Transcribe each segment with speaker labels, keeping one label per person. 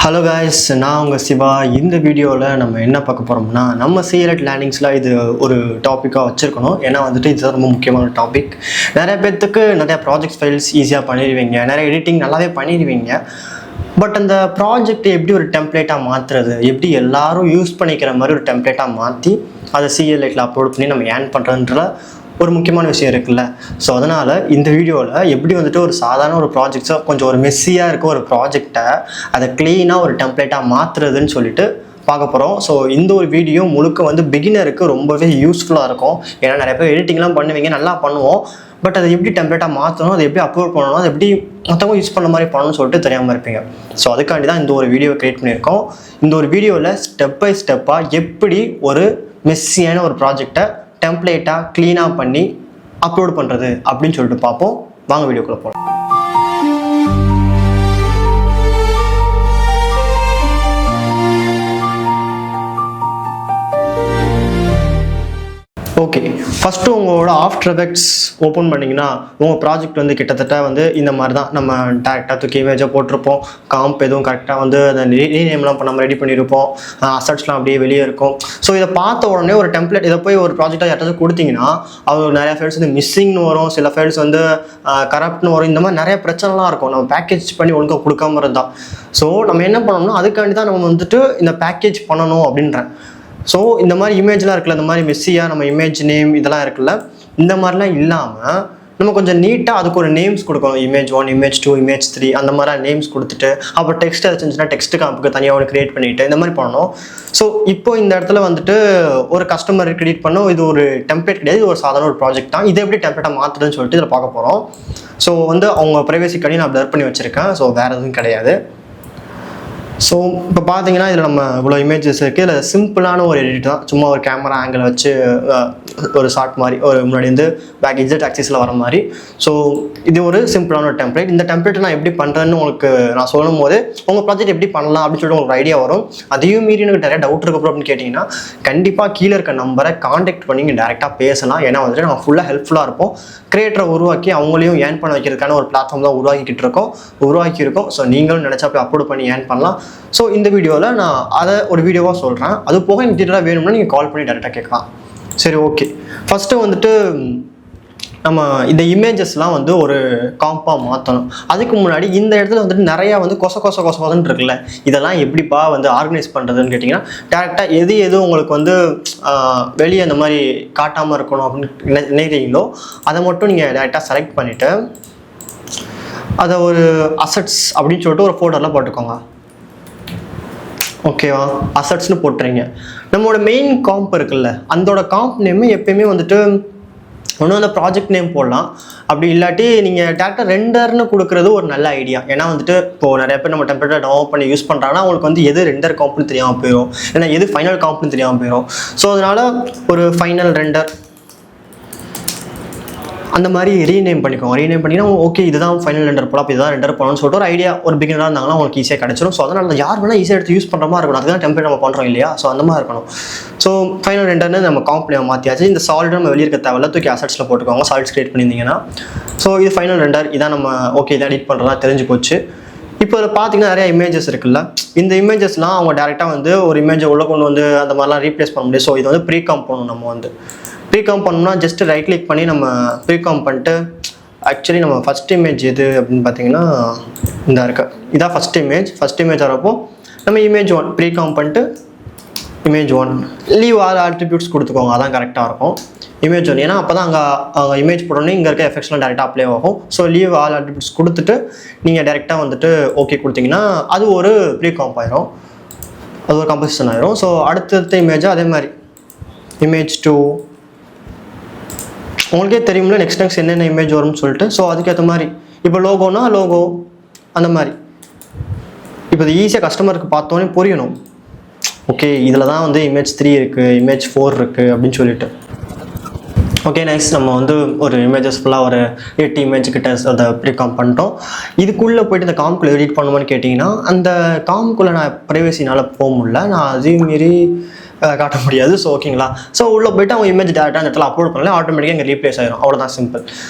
Speaker 1: Hello guys, நான் உங்கள் சிவா. இந்த வீடியோவில் நம்ம என்ன பார்க்க போகிறோம்னா, நம்ம சிஎல்எட் லேர்னிங்ஸில் இது ஒரு டாப்பிக்காக வச்சுருக்கணும். ஏன்னா வந்துட்டு இதுதான் ரொம்ப முக்கியமான டாபிக். நிறைய பேர்த்துக்கு நிறையா ப்ராஜெக்ட் ஃபைல்ஸ் ஈஸியாக பண்ணிடுவீங்க, நிறைய எடிட்டிங் நல்லாவே பண்ணிடுவீங்க. பட் அந்த ப்ராஜெக்ட் எப்படி ஒரு டெம்ப்ளேட்டாக மாற்றுறது, எப்படி எல்லாரும் யூஸ் பண்ணிக்கிற மாதிரி ஒரு டெம்ப்ளேட்டாக மாற்றி அதை சிஎல்எட்டில் அப்லோட் பண்ணி நம்ம ஏர்ன் பண்ணுறதுன்ற ஒரு முக்கியமான விஷயம் இருக்குல்ல. ஸோ அதனால் இந்த வீடியோவில் எப்படி வந்துட்டு ஒரு சாதாரண ஒரு ப்ராஜெக்ட்ஸை கொஞ்சம் ஒரு மெஸ்ஸியாக இருக்க ஒரு ப்ராஜெக்டை அதை க்ளீனாக ஒரு டெம்ப்ளேட்டாக மாற்றுறதுன்னு சொல்லிட்டு பார்க்க போகிறோம். ஸோ இந்த ஒரு வீடியோ முழுக்க வந்து பிகினருக்கு ரொம்பவே யூஸ்ஃபுல்லாக இருக்கும். ஏன்னா நிறைய பேர் எடிட்டிங்லாம் பண்ணுவீங்க, நல்லா பண்ணுவோம். பட் அதை எப்படி டெம்ப்ளேட்டாக மாற்றணும், அதை எப்படி அப்லோட் பண்ணணும், அதை எப்படி மற்றவங்க யூஸ் பண்ண மாதிரி பண்ணணும்னு சொல்லிட்டு தெரியாமல் இருப்பீங்க. ஸோ அதுக்காண்டி தான் இந்த ஒரு வீடியோவை க்ரியேட் பண்ணியிருக்கோம். இந்த ஒரு வீடியோவில் ஸ்டெப் பை ஸ்டெப்பாக எப்படி ஒரு மெஸ்ஸியான ஒரு ப்ராஜெக்டை டெம்ப்ளேட்டாக க்ளீனாக பண்ணி அப்லோட் பண்ணுறது அப்படின்னு சொல்லிட்டு பார்ப்போம். வாங்க வீடியோக்குள்ளே போகலாம். ஓகே, ஃபஸ்ட்டு உங்களோட ஆஃப்டர் எஃபெக்ட்ஸ் ஓப்பன் பண்ணிங்கன்னா உங்கள் ப்ராஜெக்ட் வந்து கிட்டத்தட்ட வந்து இந்த மாதிரி தான். நம்ம டேரெக்டாக தூக்கி இமேஜாக போட்டிருப்போம், காம்ப் எதுவும் கரெக்டாக வந்து அதை ரீநேம்லாம் நம்ம ரெடி பண்ணியிருப்போம், அசட்ஸ்லாம் அப்படியே வெளியே இருக்கும். ஸோ இதை பார்த்த உடனே ஒரு டெம்ப்ளேட் இதை போய் ஒரு ப்ராஜெக்டாக யார்ட்டாச்சும் கொடுத்தீங்கன்னா அவங்க நிறையா ஃபைல்ஸ் வந்து மிஸ்ஸிங்னு வரும், சில ஃபைல்ஸ் வந்து கரப்ட்னு வரும். இந்த மாதிரி நிறைய பிரச்சனைலாம் இருக்கும் நம்ம பேக்கேஜ் பண்ணி ஒழுங்காக கொடுக்காம இருந்தால். ஸோ நம்ம என்ன பண்ணணும்னா அதுக்காண்டி தான் நம்ம வந்துட்டு இந்த பேக்கேஜ் பண்ணணும் அப்படின்றேன். ஸோ இந்த மாதிரி இமேஜ்லாம் இருக்குல்ல, இந்த மாதிரி மெஸ்ஸியாக நம்ம இமேஜ் நேம் இதெல்லாம் இருக்குல்ல, இந்த மாதிரிலாம் இல்லாமல் நம்ம கொஞ்சம் நீட்டாக அதுக்கு ஒரு நேம்ஸ் கொடுக்கணும். இமேஜ் 1, இமேஜ் 2, இமேஜ் 3 அந்த மாதிரிலாம் நேம்ஸ் கொடுத்துட்டு அப்புறம் டெக்ஸ்ட் இருந்துச்சுன்னா டெக்ஸ்ட் காம்புக்கு தனியாக ஒன்று க்ரியேட் பண்ணிவிட்டு இந்த மாதிரி பண்ணணும். ஸோ இப்போ இந்த இடத்துல வந்துட்டு ஒரு கஸ்டமர் கிரியேட் பண்ணோம். இது ஒரு டெம்ப்ளேட் கிடையாது, இது ஒரு சாதாரண ஒரு ப்ராஜெக்ட் தான். இதை எப்படி டெம்ப்ளேட்டாக மாற்றுறதுன்னு சொல்லிட்டு இதில் பார்க்க போகிறோம். ஸோ வந்து அவங்க ப்ரைவசிக்காண்டி நான் பிளர் பண்ணி வச்சுருக்கேன். ஸோ வேறு எதுவும் கிடையாது. ஸோ இப்போ பார்த்தீங்கன்னா இதில் நம்ம இவ்வளோ இமேஜஸ் இருக்குது. இதில் சிம்பிளான ஒரு எடிட் தான், சும்மா ஒரு கேமரா ஆங்கிள் வச்சு ஒரு ஷார்ட் மாதிரி ஒரு முன்னாடி வந்து பேக் இஜெட் ஆக்சிஸில் வர மாதிரி. ஸோ இது ஒரு சிம்பிளான ஒரு டெம்ப்ளேட். இந்த டெம்ப்ளேட் நான் எப்படி பண்ணுறேன்னு உங்களுக்கு நான் சொல்லும் போது உங்கள் ப்ராஜெக்ட் எப்படி பண்ணலாம் அப்படின்னு சொல்லிட்டு உங்களுக்கு ஐடியா வரும். அதையும் மீறி எனக்கு நிறைய டவுட் இருக்கப்போ அப்படின்னு கேட்டிங்கன்னா கண்டிப்பாக கீழே இருக்க நம்பரை காண்டாக்ட் பண்ணி நீங்கள் டேரெக்டாக பேசலாம். ஏன்னா வந்துட்டு நம்ம ஃபுல்லாக ஹெல்ப்ஃபுல்லாக இருப்போம். கிரியேட்டரை உருவாக்கி அவங்களையும் ஏர்ன் பண்ண வைக்கிறதுக்கான ஒரு பிளாட்ஃபார்ம் தான் உருவாக்கியிருக்கோம். ஸோ நீங்களும் நினச்சா போய் அப்லோட் பண்ணி ஏர்ன் பண்ணலாம். ஸோ இந்த வீடியோவில் நான் அதை ஒரு வீடியோவாக சொல்கிறேன். அது போக எனக்கு டீட்டெயிலாக வேணும்னா நீங்கள் கால் பண்ணி டேரெக்டாக கேட்கலாம். சரி, ஓகே. ஃபஸ்ட்டு வந்துட்டு நம்ம இந்த இமேஜஸ்லாம் வந்து ஒரு காம்பாக மாற்றணும். அதுக்கு முன்னாடி இந்த இடத்துல வந்துட்டு நிறையா வந்து கொசன்னு இருக்குல்ல, இதெல்லாம் எப்படிப்பா வந்து ஆர்கனைஸ் பண்ணுறதுன்னு கேட்டிங்கன்னா டேரெக்டாக எது உங்களுக்கு வந்து வெளியே அந்த மாதிரி காட்டாமல் இருக்கணும் அப்படின்னு நினைக்கிறீங்களோ அதை மட்டும் நீங்கள் டேரெக்டாக செலக்ட் பண்ணிவிட்டு அதை ஒரு அசட்ஸ் அப்படின்னு சொல்லிட்டு ஒரு ஃபோல்டரில் போட்டுக்கோங்க. ஓகேவா, அசட்ஸ்னு போட்டுறீங்க. நம்மளோட மெயின் காம்ப் இருக்குல்ல, அதோட காம்ப் நேம் எப்பயுமே வந்துட்டு ஒன்றும் அந்த ப்ராஜெக்ட் நேம் போடலாம். அப்படி இல்லாட்டி நீங்கள் டேரெக்டாக ரெண்டர்னு கொடுக்குறது ஒரு நல்ல ஐடியா. ஏன்னா வந்துட்டு இப்போது நிறைய பேர் நம்ம டெம்ப்ளேட்டை டவுன்லோட் பண்ணி யூஸ் பண்ணுறாங்கன்னா அவங்களுக்கு வந்து எது ரெண்டர் காம்ப்னு தெரியாமல் போயிடும், ஏன்னா எது ஃபைனல் காம்ப்னு தெரியாமல் போயிடும். ஸோ அதனால் ஒரு ஃபைனல் ரெண்டர் அந்த மாதிரி ரீநேம் பண்ணிக்கோங்க. ரீநேம் பண்ணிங்கன்னா ஓகே இதுதான் ஃபைனல் ரெண்டர் போல, அப்போ இதுதான் ரெண்டர் போகணும்னு சொல்லிட்டு ஒரு ஐடியா ஒரு பிகினராக இருந்தாங்கன்னா உங்களுக்கு ஈஸியாக கிடச்சிடும். ஸோ அதனால் யார் வேணால் ஈஸியாக எடுத்து யூஸ் பண்ணுற மாதிரி இருக்கணும். அதுதான் டெம்ப்ளேட் நம்ம பண்ணுறோம் இல்லையா, ஸோ அந்த மாதிரி இருக்கணும். ஸோ ஃபைனல் ரெண்டர்னு நம்ம காம்ப்ளே மாற்றியாச்சு. இந்த சால்ட் நம்ம வெளியே இருக்க தேவையில்ல, தூக்கி அசட்ஸில் போட்டுக்கோங்க. சால்ட்ஸ் கிரியேட் பண்ணியிருந்தீங்கன்னா ஸோ இது ஃபைனல் ரெண்டர், இதான் நம்ம ஓகே இதை எடிட் பண்ணுறதா தெரிஞ்சு போச்சு. இப்போ இதில் பார்த்தீங்கன்னா நிறையா இமேஜஸ் இருக்குல்ல, இந்த இமேஜஸ்லாம் அவங்க டேரெக்டாக வந்து ஒரு இமேஜை உள்ளே கொண்டு வந்து அந்த மாதிரிலாம் ரீப்ளேஸ் பண்ண முடியும். ஸோ இது வந்து ப்ரீகாம் பண்ணணும். நம்ம வந்து ப்ரீகாம் பண்ணோம்னா ஜஸ்ட் ரைட் கிளிக் பண்ணி நம்ம ப்ரீகாம் பண்ணிட்டு ஆக்சுவலி நம்ம ஃபஸ்ட் இமேஜ் எது அப்படின்னு பார்த்தீங்கன்னா இந்த இருக்க இதான் ஃபஸ்ட் இமேஜ் வரப்போ நம்ம இமேஜ் 1 ப்ரீகாம் பண்ணிட்டு இமேஜ் 1 லீவ் ஆல் ஆட்ரிபியூட்ஸ் கொடுத்துக்கோங்க. அதான் கரெக்டாக இருக்கும். இமேஜ் 1 ஏன்னா அப்போ தான் அங்கே இமேஜ் போட்டோன்னே இங்கே இருக்க எஃபெக்ட்ஸ்லாம் டேரெக்டாக அப்ளை ஆகும். ஸோ லீவ் ஆல் ஆட்ரிபியூட்ஸ் கொடுத்துட்டு நீங்கள் டேரெக்டாக வந்துட்டு ஓகே கொடுத்தீங்கன்னா அது ஒரு ப்ரீகாம்ப் ஆயிரும், அது ஒரு கம்போசிஷன் ஆயிரும். ஸோ அடுத்தடுத்த இமேஜாக அதே மாதிரி இமேஜ் 2 உங்களுக்கே தெரியும்ல நெக்ஸ்ட் என்னென்ன இமேஜ் வரும்னு சொல்லிட்டு. ஸோ அதுக்கேற்ற மாதிரி இப்போ லோகோனா லோகோ அந்த மாதிரி இப்போ இது ஈஸியாக கஸ்டமருக்கு பார்த்தோன்னே புரியணும். ஓகே இதில் தான் வந்து இமேஜ் 3 இருக்குது, இமேஜ் 4 இருக்குது அப்படின்னு சொல்லிட்டு. ஓகே நெக்ஸ்ட் நம்ம வந்து ஒரு இமேஜஸ் ஃபுல்லாக ஒரு 8 இமேஜ் கிட்ட அதை ப்ரீகாம் பண்ணிட்டோம். இதுக்குள்ளே போய்ட்டு இந்த காம்குள்ளே எடிட் பண்ணுமான்னு கேட்டிங்கன்னா அந்த காம்குள்ளே நான் ப்ரைவசினால் போக முடியல, நான் அதையும் மீறி காட்ட முடியாது. ஸோ ஓகேங்களா, ஸோ உள்ளே போய்ட்டு அவங்க இமேஜ் டேரெக்டாக அந்த இடத்துல அப்லோட் பண்ணல, ஆட்டோமேட்டிக்காக இங்கே ரீப்ளேஸ் ஆயிடும், அவ்வளோதான் சிம்பிள்.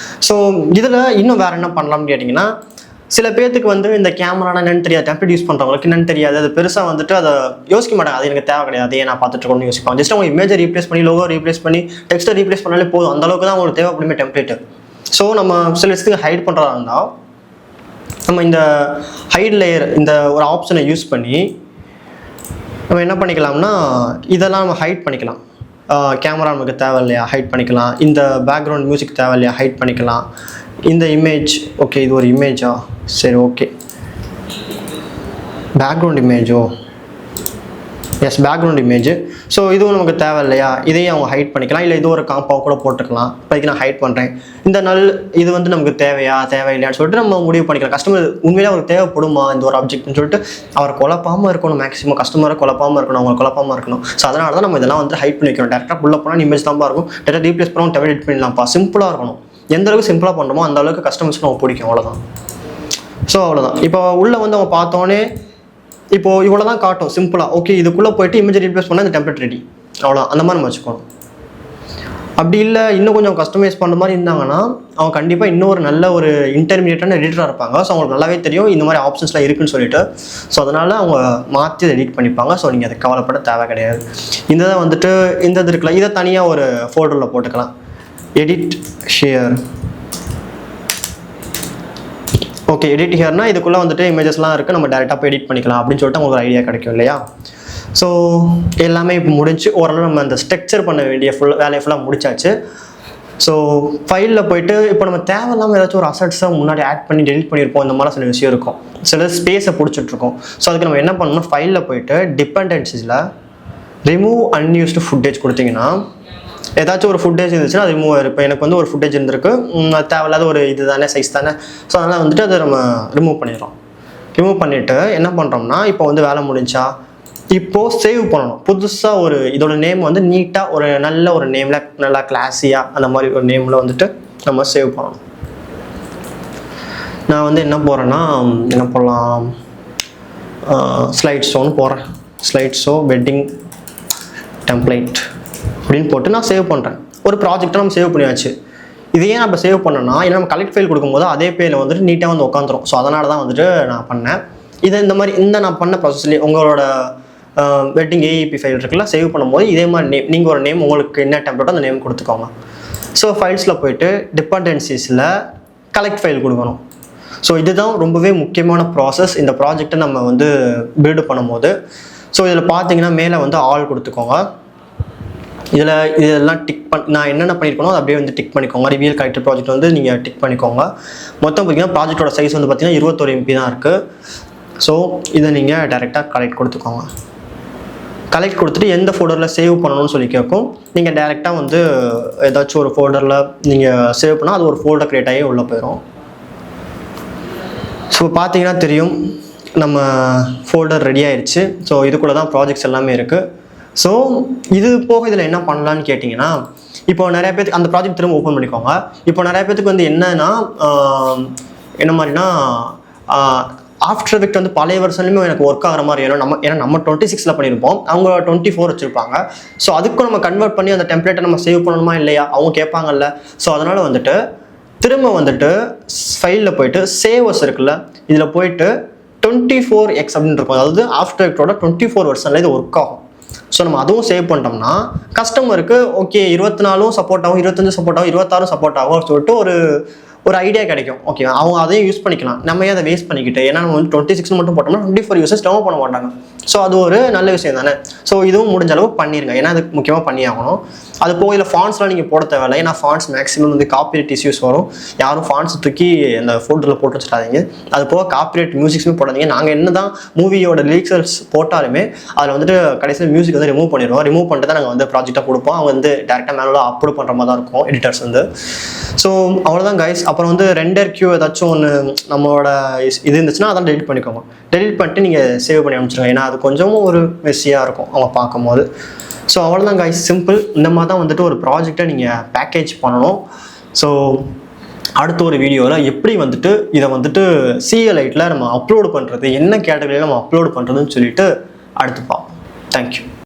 Speaker 1: ஸோ இதில் இன்னும் வேறு என்ன பண்ணலாம்னு கேட்டிங்கன்னா சில பேர்த்துக்கு வந்து இந்த கேமரானா என்னன்னு தெரியாது, டெம்ப்ளேட் யூஸ் பண்ணுறவங்களுக்கு என்னன்னு தெரியாது, அது பெருசாக வந்துட்டு அதை யோசிக்க மாட்டாங்க, அது எனக்கு தேவை கிடையாது, அதையே நான் பார்த்துட்டு இருக்கணும்னு யோசிப்பாங்க. ஜஸ்ட் அவங்க இமேஜை ரீப்ளேஸ் பண்ணி லோகோ ரீப்ளேஸ் பண்ணி டெக்ஸ்ட்டை ரீப்ளேஸ் பண்ணாலே போதும், அந்த அளவுக்கு தான் அவங்களுக்கு தேவைப்படுமே டெம்ப்ளேட்டு. ஸோ நம்ம சில விஷயத்துக்கு ஹைட் பண்ணுறதா இருந்தால் நம்ம இந்த ஹைட் லேயர் இந்த ஒரு ஆப்ஷனை யூஸ் பண்ணி நம்ம என்ன பண்ணிக்கலாம்னா இதெல்லாம் நம்ம ஹைட் பண்ணிக்கலாம். கேமரா நமக்கு தேவை இல்லையா, ஹைட் பண்ணிக்கலாம். இந்த பேக்ரவுண்ட் மியூசிக் தேவை இல்லையா, ஹைட் பண்ணிக்கலாம். இந்த இமேஜ், ஓகே இது ஒரு இமேஜா, சரி ஓகே பேக்ரவுண்ட் இமேஜோ, எஸ் பேக்ரவுண்ட் இமேஜ். ஸோ இதுவும் நமக்கு தேவை இல்லையா, இதையும் அவங்க ஹைட் பண்ணிக்கலாம். இல்லை இது ஒரு காம்பாக கூட போட்டுக்கலாம். இப்போதைக்கு நான் ஹைட் பண்ணுறேன். இந்த நல் இது வந்து நமக்கு தேவையா தேவையில்லையான்னு சொல்லிட்டு நம்ம முடிவு பண்ணிக்கலாம். கஸ்டமர் உண்மையிலே அவருக்கு தேவைப்படுமா இந்த ஒரு ஆப்ஜெக்ட்னு சொல்லிட்டு அவர் குழப்பாமல் இருக்கணும். மேக்ஸிமம் கஸ்டமரை குழப்பாமல் இருக்கணும், அவங்க குழப்பாமல் இருக்கணும். ஸோ அதனால தான் நம்ம இதெல்லாம் வந்து ஹைட் பண்ணி வைக்கணும். டேரெக்டாக உள்ள போனால் இமேஜ் தான் இருக்கும், டேரெக்டாக ரீப்ளேஸ் பண்ணவும் டெவலப் எடிட் பண்ணிடலாம்ப்பா. சிம்பிளாக இருக்கணும். எந்த அளவுக்கு சிம்பிளாக பண்ணுறோமோ அந்த அளவுக்கு கஸ்டமர்ஸ்க்கு நம்ம பிடிக்கும், அவ்வளோதான். ஸோ அவ்வளோதான். இப்போ உள்ளே வந்து அவங்க பார்த்தோன்னே இப்போது இவ்வளோ தான் காட்டும் சிம்பிளாக. ஓகே இதுக்குள்ளே போய்ட்டு இமேஜ் ரீப்ளேஸ் பண்ணால் இந்த டெம்ப்ளேட் ரெடி, அவ்வளோ அந்த மாதிரி நம்ம வச்சுக்கணும். அப்படி இல்லை இன்னும் கொஞ்சம் கஸ்டமைஸ் பண்ணுற மாதிரி இருந்தாங்கன்னா அவங்க கண்டிப்பாக இன்னொரு நல்ல ஒரு இன்டர்மீடியட்டான எடிட்டராக இருப்பாங்க. ஸோ அவங்களுக்கு நல்லாவே தெரியும் இந்த மாதிரி ஆப்ஷன்ஸ்லாம் இருக்குன்னு சொல்லிட்டு. ஸோ அதனால் அவங்க மாற்றி அதை எடிட் பண்ணிப்பாங்க. ஸோ நீங்கள் அதை கவலைப்பட தேவை கிடையாது. இந்த தான் வந்துட்டு இந்த இது இருக்குல்ல, இதை தனியாக ஒரு ஃபோல்டரில் போட்டுக்கலாம். எடிட் ஷேர், ஓகே எடிட் ஹியர்னா இதுக்குள்ளே வந்துட்டு இமேஜஸ்லாம் இருக்குது, நம்ம டேரெக்டாக போய் எடிட் பண்ணிக்கலாம் அப்படின்னு சொல்லிட்டு உங்களுக்கு ஒரு ஐடியா கிடைக்கும் இல்லையா. ஸோ எல்லாமே இப்போ முடிஞ்சு ஓரளவு நம்ம அந்த ஸ்ட்ரக்சர் பண்ண வேண்டிய வேலையை ஃபுல்லாக முடிச்சாச்சு. ஸோ ஃபைலில் போயிட்டு இப்போ நம்ம தேவையில்லாமல் ஏதாச்சும் ஒரு அசட்ஸை முன்னாடி ஆட் பண்ணி டெலிட் பண்ணியிருப்போம், இந்த மாதிரி சில விஷயம் இருக்கும், சில ஸ்பேஸை பிடிச்சிட்ருக்கோம். ஸோ அதுக்கு நம்ம என்ன பண்ணணும்னா ஃபைலில் போயிட்டு டிபெண்டன்சிஸில் ரிமூவ் அன்யூஸ்டு ஃபுட்டேஜ் கொடுத்தீங்கன்னா ஏதாச்சும் ஒரு ஃபுட்டேஜ் இருந்துச்சுன்னா அது ரிமூவ் ஆகிருக்கும். இப்போ எனக்கு வந்து ஒரு ஃபுட்டேஜ் இருந்திருக்கு, அது தேவையில்லாத ஒரு இது தானே, சைஸ் தானே. ஸோ அதனால் வந்துட்டு அதை நம்ம ரிமூவ் பண்ணிடுறோம். ரிமூவ் பண்ணிவிட்டு என்ன பண்ணுறோம்னா இப்போ வந்து வேலை முடிஞ்சா இப்போது சேவ் பண்ணணும். புதுசாக ஒரு இதோட நேம் வந்து நீட்டாக ஒரு நல்ல ஒரு நேமில் நல்லா கிளாஸியாக அந்த மாதிரி ஒரு நேமில் வந்துட்டு நம்ம சேவ் பண்ணணும். நான் வந்து என்ன போகிறேன்னா என்ன போடலாம், ஸ்லைட் ஷோன்னு போகிறேன். ஸ்லைட் ஷோ வெட்டிங் டெம்ப்ளேட் அப்படின்னு போட்டு நான் சேவ் பண்ணுறேன். ஒரு ப்ராஜெக்டை நம்ம சேவ் பண்ணியாச்சு. இதையே நம்ம சேவ் பண்ணோன்னா ஏன்னா நம்ம கலெக்ட் ஃபைல் கொடுக்கும்போது அதே பேரில் வந்துட்டு நீட்டாக வந்து உட்காந்துரும். ஸோ அதனால தான் வந்துட்டு நான் பண்ணேன். இதை இந்த மாதிரி நான் பண்ண ப்ராசஸ்லேயே உங்களோட வெட்டிங் ஏஇபி ஃபைல் இருக்குல்ல, சேவ் பண்ணும்போது இதே மாதிரி நேம் நீங்கள் ஒரு நேம் உங்களுக்கு என்ன டெம்ப்ளேட்டோ அந்த நேம் கொடுத்துக்கோங்க. ஸோ ஃபைல்ஸில் போயிட்டு டிபெண்டன்சிஸில் கலெக்ட் ஃபைல் கொடுக்கணும். ஸோ இதுதான் ரொம்பவே முக்கியமான ப்ராசஸ் இந்த ப்ராஜெக்டை நம்ம வந்து பில்டு பண்ணும்போது. ஸோ இதில் பார்த்தீங்கன்னா மேலே வந்து ஆல் கொடுத்துக்கோங்க. இதெல்லாம் டிக் நான் என்னென்ன பண்ணியிருக்கணும் அதை அப்படியே வந்து டிக் பண்ணிக்கோங்க. ரிவியல் கலெக்டர் ப்ராஜெக்ட் வந்து நீங்கள் டிக் பண்ணிக்கோங்க. மொத்தம் பார்த்தீங்கன்னா ப்ராஜெக்டோட சைஸ் வந்து பார்த்தீங்கன்னா 21 MB தான் இருக்குது. ஸோ இதை நீங்கள் டைரெக்டாக கலெக்ட் கொடுத்துக்கோங்க. கலெக்ட் கொடுத்துட்டு எந்த ஃபோல்டரில் சேவ் பண்ணணும்னு சொல்லி கேட்கும். நீங்கள் டைரெக்டாக வந்து ஏதாச்சும் ஒரு ஃபோல்டரில் நீங்கள் சேவ் பண்ணால் அது ஒரு ஃபோல்டர் க்ரியேட் ஆகி உள்ளே போயிடும். ஸோ பார்த்தீங்கன்னா தெரியும் நம்ம ஃபோல்டர் ரெடி ஆயிடுச்சு. ஸோ இதுக்குள்ளே தான் ப்ராஜெக்ட்ஸ் எல்லாமே இருக்குது. ஸோ இது போக இதில் என்ன பண்ணலான்னு கேட்டிங்கன்னா இப்போ நிறைய பேருக்கு அந்த ப்ராஜெக்ட் திரும்ப ஓப்பன் பண்ணிக்கோங்க. இப்போ நிறைய பேருக்கு வந்து என்னன்னா என்ன மாதிரினா ஆஃப்டர் எஃபெக்ட் வந்து பழைய வருஷன்லையுமே எனக்கு ஒர்க் ஆகிற மாதிரி ஏன்னா நம்ம 26 பண்ணியிருப்போம், அவங்க 24 வச்சுருப்பாங்க. ஸோ அதுக்கும் நம்ம கன்வெர்ட் பண்ணி அந்த டெம்ப்ளேட்டை நம்ம சேவ் பண்ணணுமா இல்லையா அவங்க கேட்பாங்கல்ல. ஸோ அதனால் வந்துட்டு திரும்ப வந்துட்டு ஃபைலில் போயிட்டு சேவஸ் இருக்குல்ல, இதில் போயிட்டு 24x அப்படின்னு இருக்கும். அதாவது ஆஃப்டர் எஃபெக்டோட 24 வருஷனில் இது ஒர்க் ஆகும். ஸோ நம்ம அதுவும் சேவ் பண்ணிட்டோம்னா கஸ்டமருக்கு ஓகே 24 சப்போர்ட் ஆகும், 25 சப்போர்ட் ஆகும், 26 சப்போர்ட் ஆகும் சொல்லிட்டு ஒரு ஐடியா கிடைக்கும். ஓகே அவங்க அதையும் யூஸ் பண்ணிக்கலாம். நம்ம அதை வேஸ்ட் பண்ணிக்கிட்டு ஏன்னா நம்ம வந்து 26 மட்டும் போட்டோம்னா 24 யூசர்ஸ் டெமோ பண்ண மாட்டாங்க. ஸோ அது ஒரு நல்ல விஷயம் தானே. ஸோ இதுவும் முடிஞ்ச அளவு பண்ணிடுங்க. ஏன்னா அது முக்கியமாக பண்ணி ஆகணும். அது போக இதில் ஃபாண்ட்ஸ்லாம் நீங்கள் போட தேவையில்லை. ஏன்னா ஃபாண்ட்ஸ் மேக்ஸிமம் வந்து காப்பிரைட் இஷ்யூஸ் வரும். யாரும் ஃபாண்ட்ஸ் தூக்கி அந்த ஃபோல்டரில் போட்டு வச்சுட்டாதீங்க. அது போக காப்பிரைட் மியூசிக்ஸுமே போடாதீங்க. நாங்கள் என்ன தான் மூவியோட லிரிக்ஸ் போட்டாலுமே அதில் வந்துட்டு கடைசியில் மியூசிக் வந்து ரிமூவ் பண்ணிடுவோம். ரிமூவ் பண்ணிட்டு தான் நாங்கள் வந்து ப்ராஜெக்டாக கொடுப்போம். அவங்க வந்து டேரெக்டாக மேலே அப்லோட் பண்ணுற மாதிரி தான் இருக்கும் எடிட்டர்ஸ் வந்து. ஸோ அவ்வளோதான் கைஸ். அப்புறம் வந்து ரெண்டர் கியூ ஏதாச்சும் ஒன்று நம்மளோட இது இருந்துச்சுன்னா அதெல்லாம் டெலிட் பண்ணிக்கோங்க. டெலிட் பண்ணிட்டு நீங்கள் சேவ் பண்ணி அனுப்பிச்சிருங்க. ஏன்னா அது கொஞ்சம் ஒரு மெஸ்ஸியாக இருக்கும் அவங்க பார்க்கும்போது. ஸோ அவ்வளோதான் கைஸ், சிம்பிள். இந்த மாதிரி தான் வந்துட்டு ஒரு ப்ராஜெக்டை நீங்கள் பேக்கேஜ் பண்ணணும். ஸோ அடுத்த ஒரு வீடியோவில் எப்படி வந்துட்டு இதை வந்துட்டு CLiteல் நம்ம அப்லோடு பண்ணுறது, என்ன கேட்டகரியில் நம்ம அப்லோடு பண்ணுறதுன்னு சொல்லிட்டு அடுத்து பார்ப்போம். தேங்க்யூ.